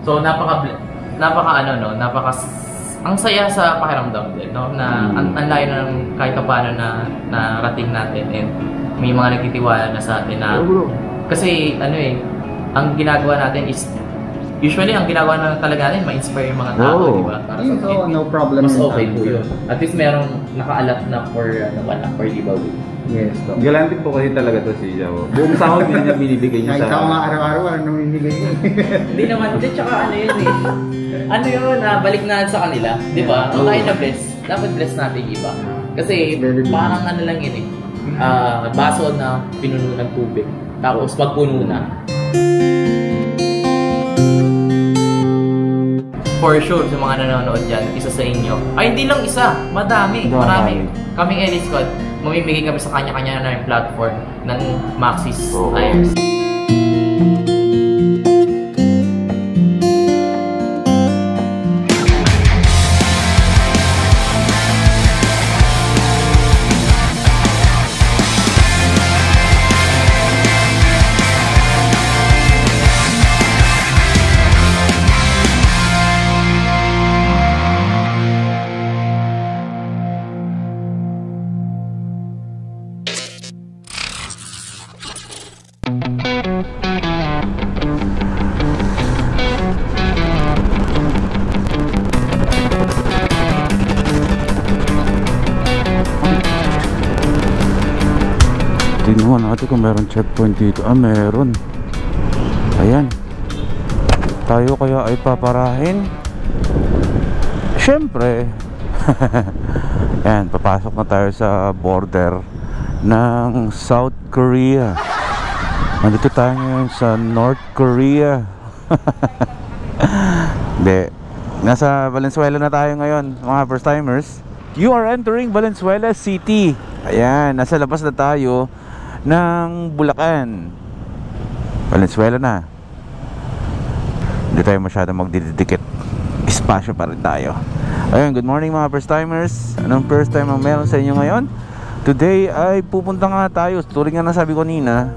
So napaka ano no, ang saya sa pakiramdam din, no, na ang layo na ng kahit paano na narating natin, and may mga nagtitiwala na sa atin na kasi ano ang ginagawa natin is usually ang ginagawa na talaga natin ma-inspire yung mga tao, di ba? Para sa no problem. Mas okay po yun. At least merong nakaalat na for giveaway. Yes. Galante po kasi talaga to si Jao. Buong sahod niya binibigay niya sa... Kahit ako nga araw-araw, anong binibigay niya? Hindi naman, tsaka ano yun ano yun, balik na sa kanila, di ba? Kung tayo na bless, dapat bless natin iba. Kasi parang ano lang yun baso na pinuno ng tubig. Tapos pagpuno na. For sure, sa mga nanonood dyan, isa sa inyo. Ay, hindi lang isa. Marami. Kaming Elite Squad, mamimigay kami sa kanya-kanya na yung platform ng Maxis Tires. Tingnan natin kung meron checkpoint dito. Meron. Ayan. Tayo kaya ay paparahin. Siyempre. Ayan, papasok na tayo sa border ng South Korea. Nandito tayo ngayon sa North Korea. Hindi. Nasa Valenzuela na tayo ngayon, mga first timers. You are entering Valenzuela City. Ayan, nasa labas na tayo ng Bulacan. Valenzuela na. Hindi tayo masyadong magdidikit. Espasyo pa rin tayo. Ayun, good morning mga first timers. Anong first time ang meron sa inyo ngayon? Today ay pupunta nga tayo, tulad nga nasabi ko nina,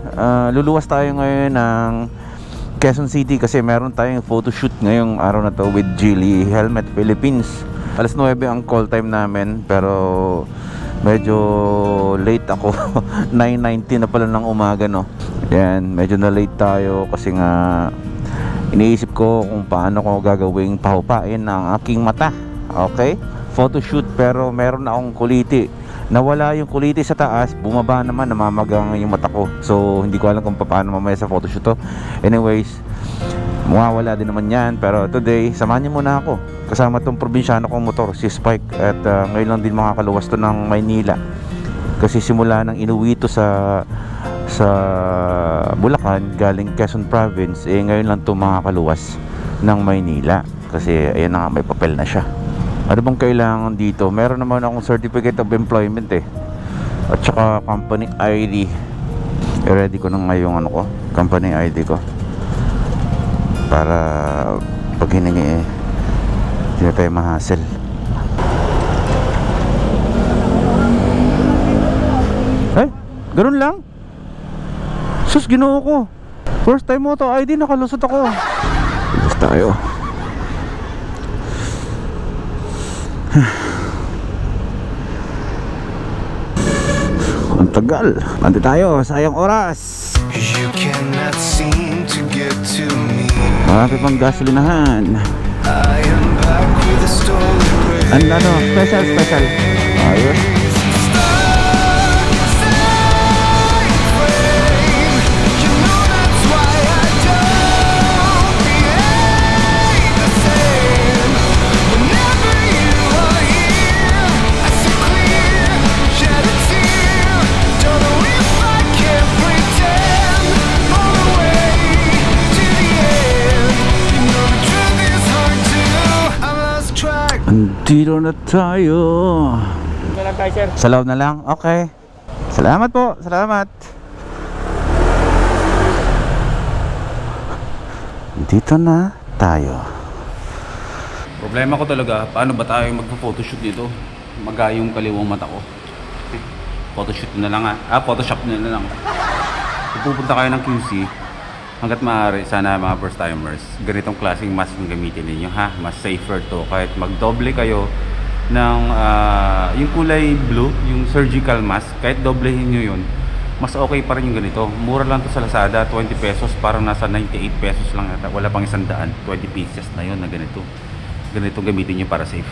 luluwas tayo ngayon ng Quezon City kasi meron tayong photoshoot ngayong araw na to with Geely Helmet Philippines. Alas 9 ang call time namin, pero medyo late ako. 9:19 na pala ng umaga, no. Yan, medyo na late tayo kasi nga iniisip ko kung paano ko gagawing pahupain ang aking mata. Okay? Photoshoot, pero meron na akong kuliti. Nawala yung kuliti sa taas, bumaba naman, namamagang yung mata ko. So hindi ko alam kung paano mamaya sa photoshoot to. Anyways, mawawala din naman yan. Pero today, samahan niyo muna ako kasama tong probinsyano kong motor, si Spike. At ngayon lang din makakaluwas to ng Maynila kasi simula nang inuwi to sa Bulacan galing Quezon Province, ngayon lang to makakaluwas ng Maynila kasi ayan na nga, may papel na siya. Ano bang kailangan dito? Meron naman akong certificate of employment at saka company ID. I-ready ko na ngayong ano ko, company ID ko, para pag hiningi hindi na tayo mahassle. Eh, ganun lang? Sus, ginoo ko. First time mo to ID, nakalusot ako. Basta tayo. Ang tagal. Nandito tayo, sayang oras. You cannot seem to get to me. Marami pang gasolinahan. I am back with a stolen race. Ano, special. Ayos. Dito na tayo. Sa loob na lang? Okay. Salamat po. Salamat. Dito na tayo. Problema ko talaga, paano ba tayo magpo-photoshoot dito? Magayong kaliwang mata ko. Photoshoot na lang Photoshop na lang. Pupunta kayo ng QC. hanggat maaari, sana mga first timers, ganitong klaseng mask yung gamitin ninyo ha. Mas safer to. Kahit magdoble kayo ng yung kulay blue, yung surgical mask, kahit doblehin nyo yun, mas okay pa rin yung ganito. Mura lang to sa Lazada, 20 pesos, parang nasa 98 pesos lang ata. Wala pang 100, 20 pieces na yun na ganito. Ganitong gamitin nyo para safe.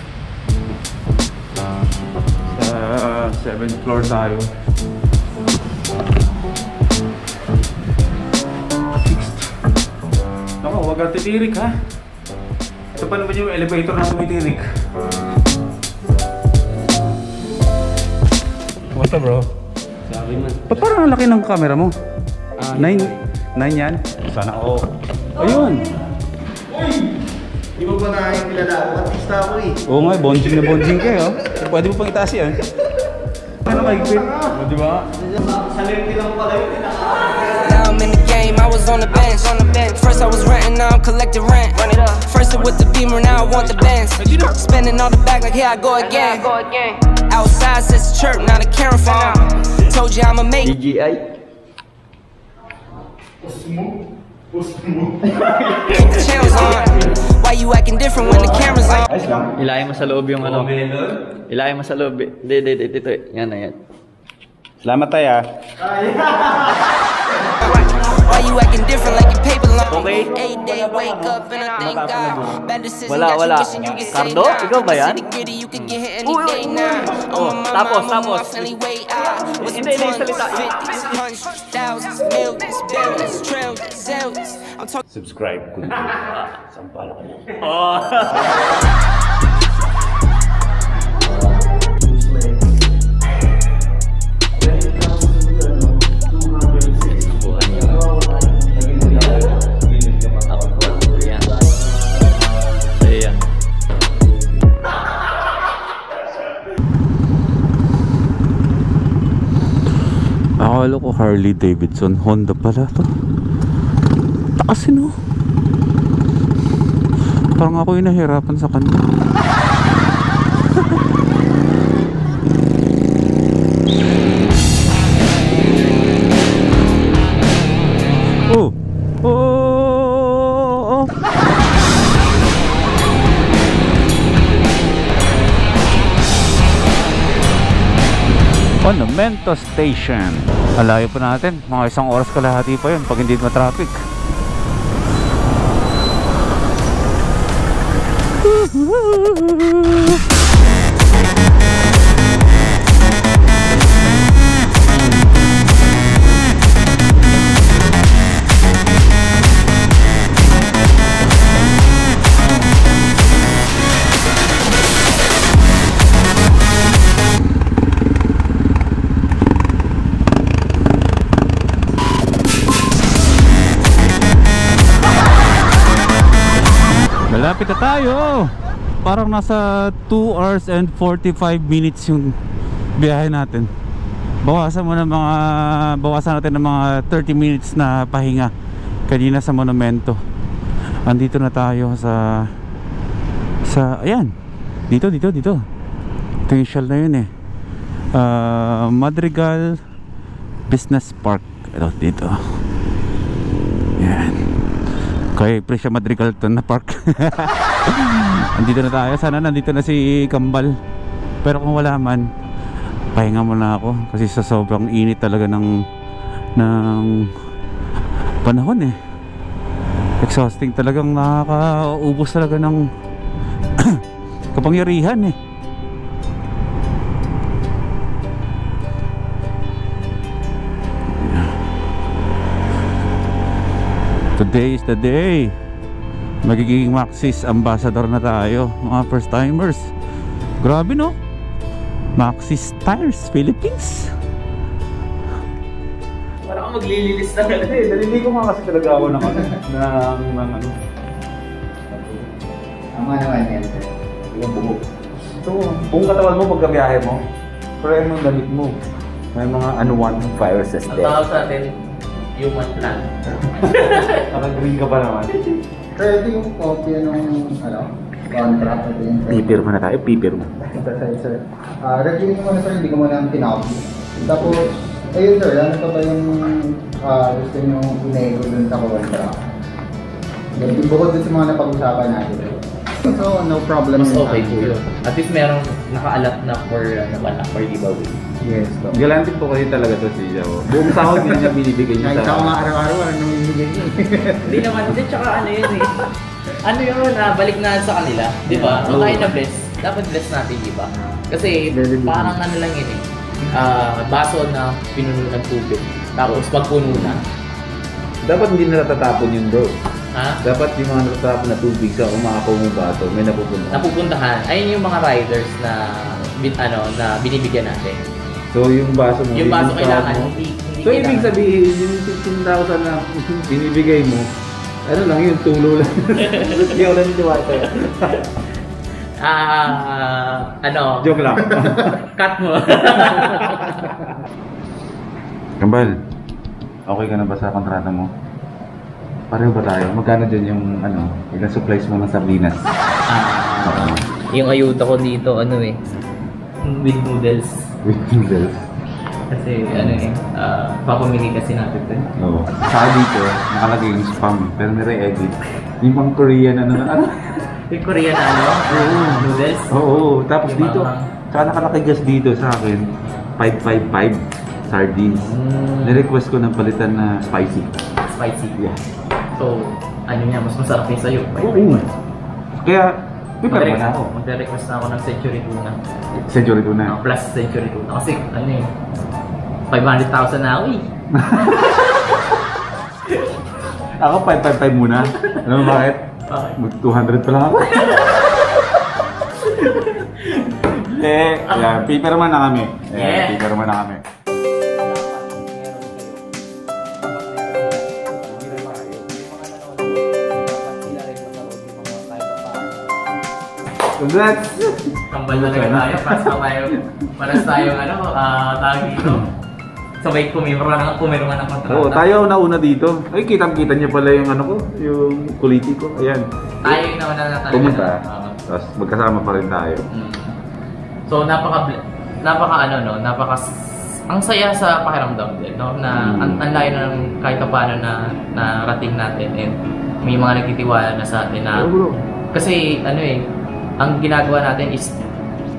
Sa 7th floor tayo. Ako, huwag kang titirik ha. Ito pa naman yung elevator na tumitirik. What's up bro? Sabi man. Ba't parang ang laki ng camera mo? 9 yan? Sana ako. Ayun! Di ba ba nakakilala ako? Artista ako eh. Oo nga, bonding na bonding kayo. Pwede mo pang itaas yan. Ano mahigpit? O diba? Now I'm in the game, I was on the bench. First I was renting, now I'm collecting rent. First it with the Beamer, now I want the Benz. Spending all the bag like here I go again. Outside says chirp, now the camera phone. Told you I'ma make DJI. keep the channels on. Why you acting different when the camera's on? Ayos lang. Ilayin mo sa loob yung ano. Ilayin mo sa loob. Dito. Yan na yan. Salamat tayo. Why you acting different like your paper long? Okay. Every day wake up and I thank God. Bad decisions Wala. got you wishing you could say Cardo, nah. ikaw ba yan? City gritty, you could get hit any day now. Oh, On my tapos. mind, my family way out. What's Hindi, the salita. 50s, hundreds, thousands, millions, billions, trillions, zillions. I'm talking. Subscribe ko dito. Sampala ka lang. Ayan. Akala ko Harley Davidson, Honda pala to. Taas no. Parang ako yung nahirapan sa kanya. Oh. Monumento Station. Alayo pa natin, mga 1 oras kalahati pa yun pag hindi ma-traffic. Malapit na tayo. Parang nasa 2 hours and 45 minutes yung biyahe natin. Bawasan natin ng mga 30 minutes na pahinga kanina sa monumento. Andito na tayo sa ayan. Dito. Ito yung shell na yun eh. Madrigal Business Park. Ito dito. Yan. Kaya presyo Madrigal to na park. Andito na tayo. Sana nandito na si Kambal. Pero kung wala man, pahinga muna ako. Kasi sa sobrang init talaga ng panahon eh. Exhausting, talagang nakakaubos talaga ng kapangyarihan eh. Today is the day. Magiging Maxxis ambassador na tayo, mga first timers. Grabe no? Maxxis Tires Philippines. Parang maglililis na ka. Naliligo nga kasi talaga ako ng ano. Tama naman yan. Yung buhok. Ito, buong katawan mo pagkabiyahe mo. Pero yung damit mo, may mga unwanted viruses Ang there. tawag sa atin, human plant. Naka-green ka pa naman. Pero ito yung copy ng contract. Ito yung Pipirma na tayo, pipirma. Review mo muna sir, hindi ko muna ang tinapos. Tapos, Ayun sir, ano pa ba yung gusto nyo inego dun sa contract? Bukod dun sa mga napag-usapan natin. So, no problem. Mas okay po yun. At least merong nakaalat na for giveaway. Yes. So. Galante po kasi talaga to si Jao. Buong sahod din niya binibigay niya Kahit sa... ako nga araw-araw, ano ibigay niyo? Hindi naman, hindi, tsaka ano yun eh. Ano yun, balik na sa kanila, di ba? So tayo na bless, dapat bless natin, di ba? Kasi parang ano lang yun eh. Baso na pinuno ng tubig. Tapos pagpuno na. Dapat hindi na natatapon yun, bro. Ha? Dapat yung mga natatapon na tubig sa umakapaw mong baso, may napupunta. Napupuntahan. Ayun yung mga riders na na binibigyan natin. So yung baso mo, Yung baso yung kailangan, mo. hindi So ibig sabihin, yung 15,000 na binibigay mo, ano lang yun, tulo lang. Hindi ako naniniwala sa'yo. Joke lang. Cut mo. Kambal, okay ka na ba sa kontrata mo? Pareho ba tayo? Magkano dyan yung ilang supplies mo ng sardinas? Yung ayuda ko dito, with noodles. With noodles? Kasi papamili kasi natin ito. Oo. Saka dito, nakalagay yung spam, pero nire-edit. Yung pang Korean Yung Korean noodles? Oo, tapos Yung dito, saka nakalagay gas dito sa akin, 555 sardines. Nirequest ko ng palitan na spicy. Spicy? Yeah. So, mas masarap yung sa'yo. Oo. Kaya, may pala na ako. Magre-request na ako ng century tuna. Century tuna? Plus century tuna. Kasi, 500,000 na ako eh. Ako 555 muna. Alam mo bakit? Bakit? 200 pa lang ako. Paper man na kami. Paper man na kami. Congrats! Kambal na tayo. Paras tayo, tawag dito. Sabay pumirma ng kontrata. Oo, tayo nauna dito. Ay, kitang-kita niya pala yung yung kuliti ko. Ayan. Tayo yung nauna na talaga. Pumunta. Tapos magkasama pa rin tayo. So, ang saya sa pakiramdam din, no? Na ang layo na ng kahit paano na narating natin and may mga nagtitiwala na sa atin na kasi ang ginagawa natin is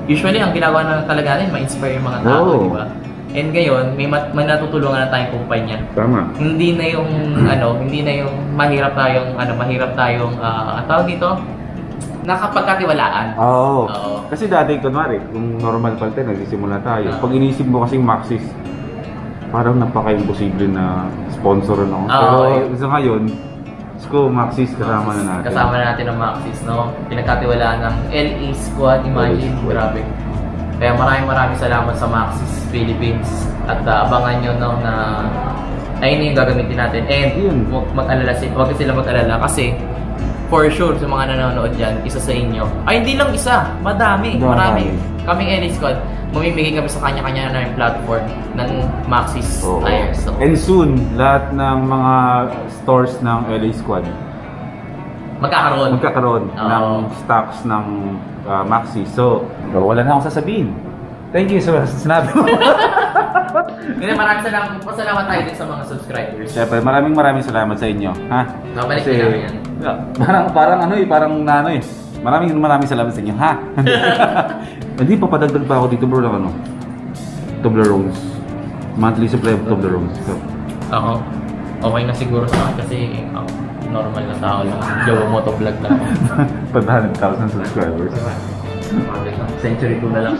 usually ang ginagawa na talaga natin ma-inspire yung mga tao, di ba? And ngayon, may natutulungan na tayong kumpanya. Tama. Hindi na yung mahirap tayong tawag dito, nakapagkatiwalaan. Oo. Kasi dati, kunwari, kung normal pa tayo, nagsisimula tayo. Pag inisip mo kasing Maxis, parang napaka-imposible na sponsor, no? Pero sa ngayon, Maxis kasama na natin. Kasama na natin ang Maxis, no? Pinagkatiwalaan ng LA Squad, imagine, grabe. Kaya maraming salamat sa Maxis Philippines at abangan nyo na ayun yung gagamitin natin. And huwag sila mag-alala kasi for sure sa mga nanonood dyan, isa sa inyo. Ay, hindi lang isa, marami. Kaming LA Squad, mamimigay kami sa kanya-kanya na yung platform ng Maxis Tires. So, and soon, lahat ng mga stores ng LA Squad magkakaroon ng stocks ng Maxis. So, wala na akong sasabihin. Thank you sa sinabi mo. Maraming salamat tayo din sa mga subscribers. Siyempre, maraming salamat sa inyo. Ha? Nabalik din namin yan. Maraming salamat sa inyo. Ha? Hindi, papadagdag pa ako dito bro ng Toblerones. Monthly supply of Toblerones. So, okay na siguro sa akin kasi normal na tao lang. Jowa motovlog lang. 500,000 subscribers. Century 2 na lang.